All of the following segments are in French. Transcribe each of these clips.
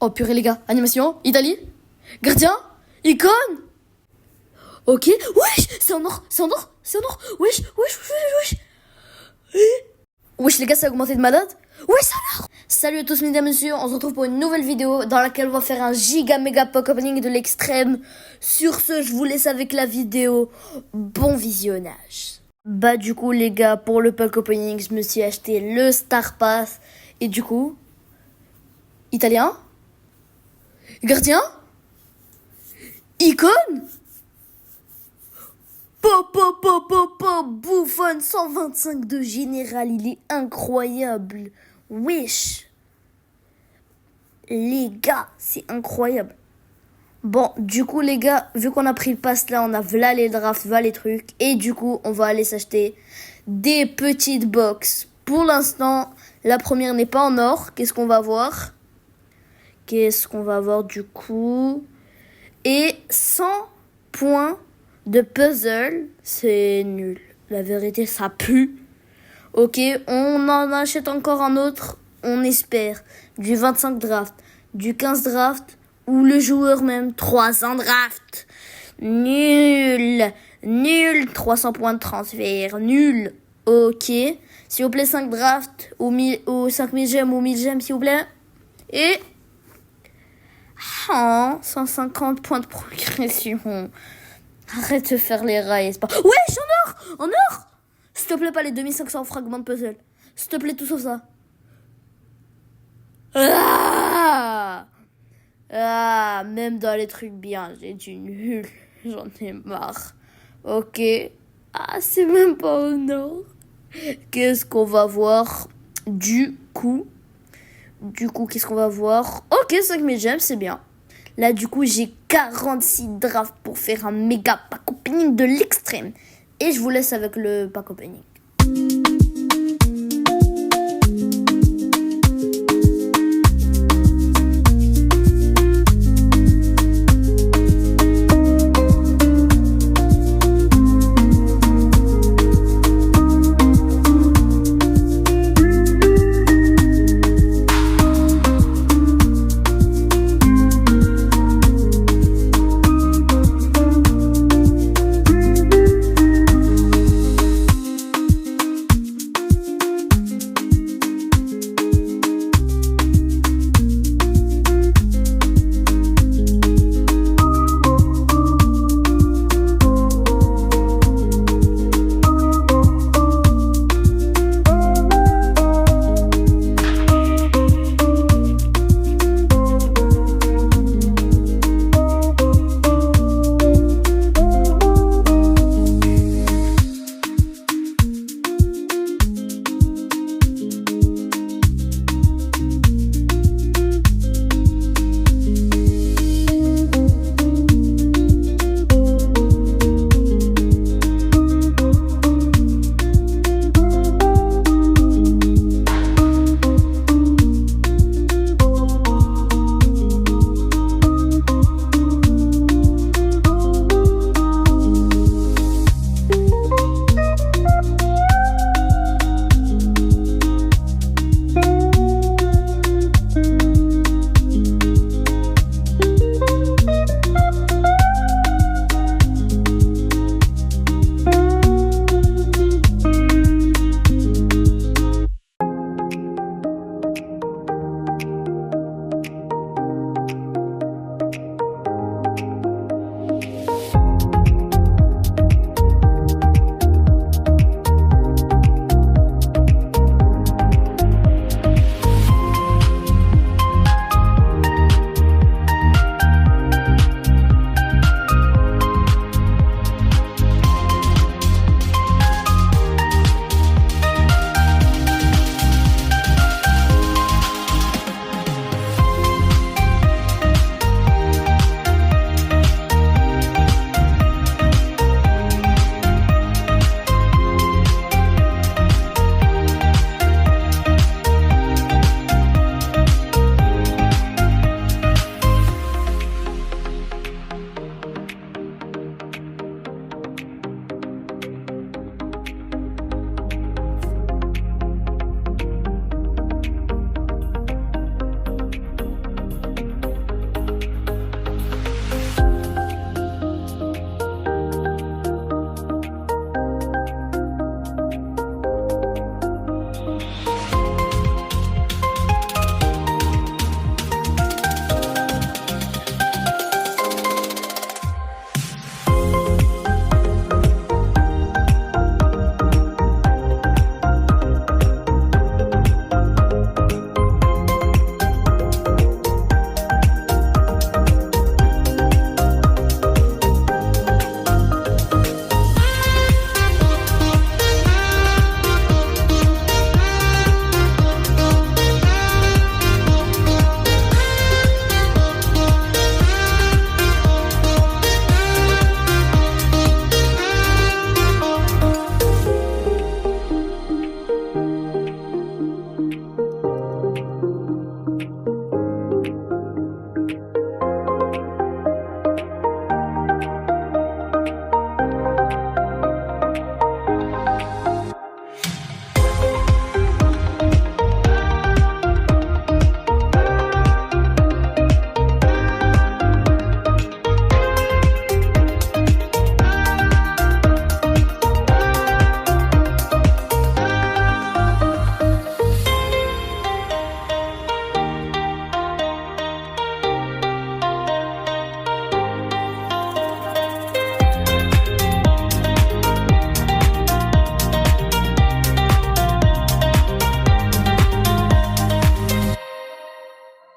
Oh purée les gars, animation, Italie, gardien, icône. Ok, wesh, c'est en or, wesh, wesh les gars, ça a augmenté de malade. Wesh alors. Salut à tous mesdames et messieurs, on se retrouve pour une nouvelle vidéo dans laquelle on va faire un giga méga pack opening de l'extrême. Sur ce, je vous laisse avec la vidéo, bon visionnage. Bah du coup les gars, pour le pack opening, je me suis acheté le Star Pass. Et du coup, italien, gardien, icône, Buffon 125 de général, il est incroyable. Wesh. Les gars, c'est incroyable. Bon, du coup les gars, vu qu'on a pris le pass là, on a v'là les drafts, v'là les trucs. Et du coup, on va aller s'acheter des petites box. Pour l'instant, la première n'est pas en or. Qu'est-ce qu'on va voir du coup? Et 100 points de puzzle, c'est nul. La vérité, ça pue. Ok, on en achète encore un autre, on espère. Du 25 draft, du 15 draft, ou le joueur même, 300 draft. Nul. 300 points de transfert, nul. Ok, s'il vous plaît, 5 drafts, ou 5000 gemmes, ou 1000 gemmes, s'il vous plaît. Et 150 points de progression. Arrête de faire les rails. Wesh, en or. S'il te plaît, pas les 2500 fragments de puzzle. S'il te plaît, tout sauf ça. Même dans les trucs bien, j'ai du nul. J'en ai marre. Ok. C'est même pas en or. Qu'est-ce qu'on va voir du coup, qu'est-ce qu'on va voir? Ok, 5000 gemmes, c'est bien. Là, du coup, j'ai 46 drafts pour faire un méga pack opening de l'extrême. Et je vous laisse avec le pack opening.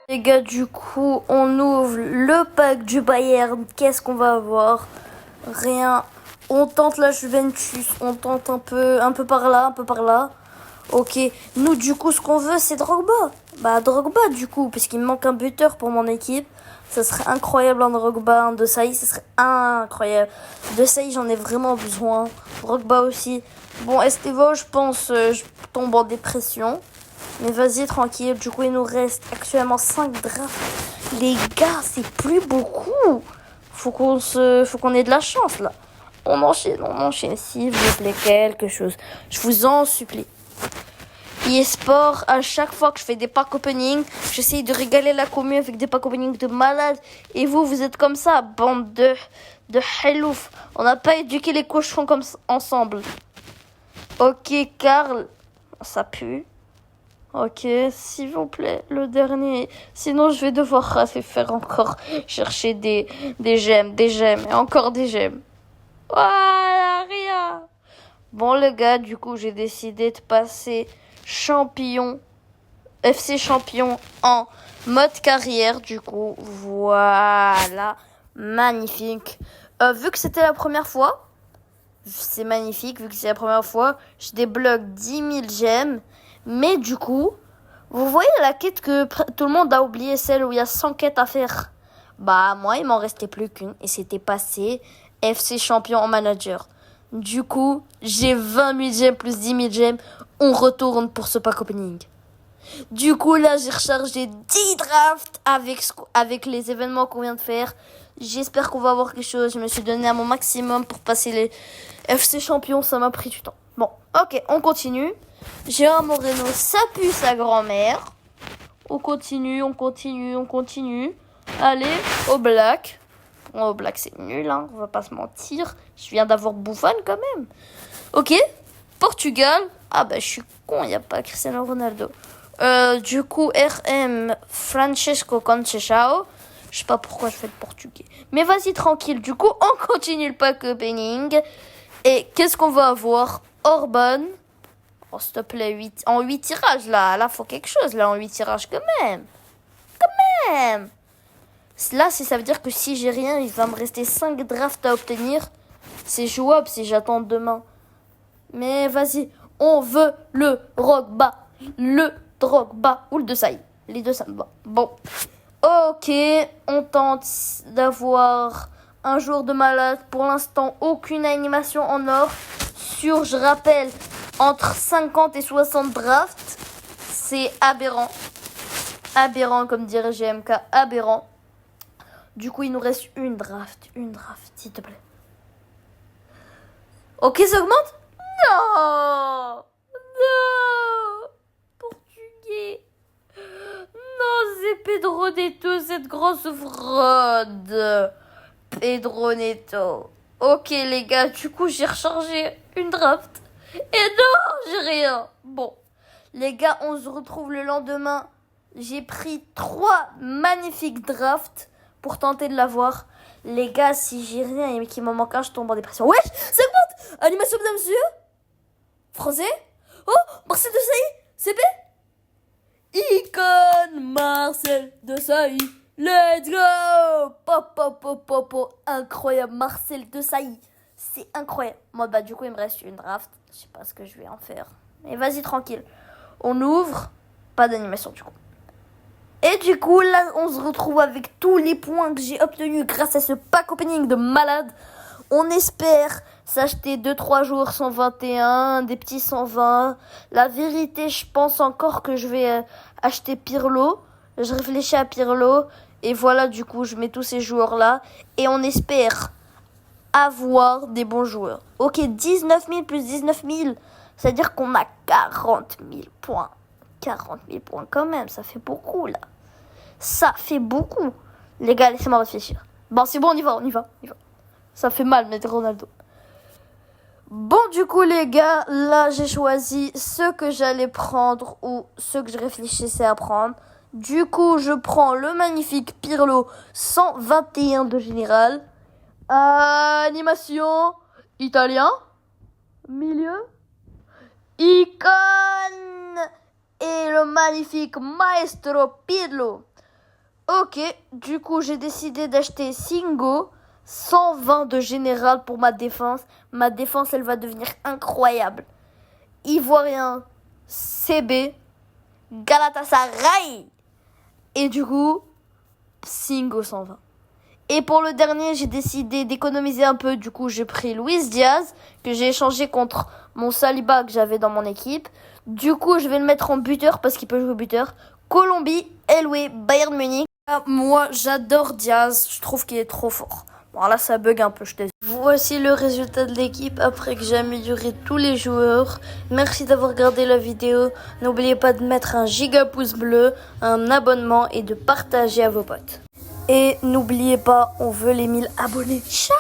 Les gars, du coup, on ouvre le pack du Bayern. Qu'est-ce qu'on va avoir? Rien. On tente la Juventus, on tente un peu par là, un peu par là. Ok, nous du coup ce qu'on veut c'est Drogba. Bah Drogba du coup, parce qu'il me manque un buteur pour mon équipe. Ça serait incroyable un Drogba, un De Sailly, ça serait incroyable. De Sailly j'en ai vraiment besoin. Drogba aussi. Bon Estevo je pense je tombe en dépression. Mais vas-y tranquille, du coup il nous reste actuellement 5 drafts. Les gars c'est plus beaucoup. Faut qu'on ait de la chance là. On enchaîne s'il vous plaît quelque chose. Je vous en supplie. eSport, à chaque fois que je fais des packs opening, j'essaye de régaler la commune avec des packs opening de malades. Et vous êtes comme ça, bande de halouf. On n'a pas éduqué les cochons comme ensemble. Ok, Karl, ça pue. Ok, s'il vous plaît, le dernier. Sinon, je vais devoir faire encore chercher des gemmes, et encore des gemmes. Voilà, rien. Bon, les gars, du coup, j'ai décidé de passer champion, FC champion en mode carrière. Du coup, voilà, magnifique. Vu que c'était la première fois, c'est magnifique. Vu que c'est la première fois, je débloque 10 000 gemmes. Mais du coup, vous voyez la quête que tout le monde a oublié, celle où il y a 100 quêtes à faire. Bah, moi, il m'en restait plus qu'une. Et c'était passé FC champion en manager. Du coup, j'ai 20 000 gemmes plus 10 000 gemmes. On retourne pour ce pack opening. Du coup, là, j'ai rechargé 10 drafts avec les événements qu'on vient de faire. J'espère qu'on va avoir quelque chose. Je me suis donné à mon maximum pour passer les FC champions. Ça m'a pris du temps. Bon, ok, on continue. Gérard Moreno, ça pue sa grand-mère. On continue. Allez, au black. Bon, au black, c'est nul, hein. On va pas se mentir. Je viens d'avoir Buffon quand même. Ok, Portugal. Ah bah, je suis con, il n'y a pas Cristiano Ronaldo. Du coup, RM, Francesco Conceição. Je sais pas pourquoi je fais le portugais. Mais vas-y, tranquille. Du coup, on continue le pack opening. Et qu'est-ce qu'on va avoir? Orban. Oh, s'il te plaît, 8. En 8 tirages, là. Là, faut quelque chose, là, en 8 tirages, quand même. Là, ça veut dire que si j'ai rien, il va me rester 5 drafts à obtenir. C'est jouable si j'attends demain. Mais vas-y, on veut le Drogba ou le De Sailly. Les deux, ça me va. Bon. Ok, on tente d'avoir un jour de malade. Pour l'instant, aucune animation en or. Sur, je rappelle, entre 50 et 60 drafts. C'est aberrant. Aberrant, comme dirait GMK. Aberrant. Du coup, il nous reste une draft, s'il te plaît. Ok, ça augmente? Non! Portugais. Non, c'est Pedro Neto, cette grosse fraude. Pedro Neto. Ok, les gars, du coup, j'ai rechargé une draft. Et non, j'ai rien. Bon, les gars, on se retrouve le lendemain. J'ai pris 3 magnifiques drafts pour tenter de l'avoir. Les gars, si j'ai rien et qu'il m'en manque un, je tombe en dépression. Wesh, ça augmente. Animation, mesdames et messieurs. Français. Oh, Marcel Desailly. CP. Icône Marcel Desailly. Let's go. Pop. Incroyable, Marcel Desailly. C'est incroyable. Moi, bah, du coup, il me reste une draft. Je sais pas ce que je vais en faire. Mais vas-y, tranquille. On ouvre. Pas d'animation, du coup. Et du coup, là, on se retrouve avec tous les points que j'ai obtenus grâce à ce pack opening de malade. On espère s'acheter 2-3 jours 121, des petits 120. La vérité, je pense encore que je vais acheter Pirlo. Je réfléchis à Pirlo. Et voilà, du coup, je mets tous ces joueurs-là. Et on espère avoir des bons joueurs. Ok, 19 000 plus 19 000. C'est-à-dire qu'on a 40 000 points. 40 000 points quand même, ça fait beaucoup là. Ça fait beaucoup. Les gars, laissez-moi réfléchir. Bon, c'est bon, on y va. Ça fait mal, mettre Ronaldo. Bon, du coup, les gars, là, j'ai choisi ce que j'allais prendre ou ce que je réfléchissais à prendre. Du coup, je prends le magnifique Pirlo 121 de général. Animation. Italien. Milieu. Icône. Et le magnifique Maestro Pirlo. Ok, du coup, j'ai décidé d'acheter Singo, 120 de général pour ma défense. Ma défense, elle va devenir incroyable. Ivoirien, CB, Galatasaray. Et du coup, Singo 120. Et pour le dernier, j'ai décidé d'économiser un peu. Du coup, j'ai pris Luis Diaz, que j'ai échangé contre mon Saliba que j'avais dans mon équipe. Du coup, je vais le mettre en buteur parce qu'il peut jouer buteur. Colombie, Elway, Bayern Munich. Moi, j'adore Diaz. Je trouve qu'il est trop fort. Bon, là, ça bug un peu, je t'ai. Voici le résultat de l'équipe après que j'ai amélioré tous les joueurs. Merci d'avoir regardé la vidéo. N'oubliez pas de mettre un giga pouce bleu, un abonnement et de partager à vos potes. Et n'oubliez pas, on veut les 1000 abonnés. Ciao!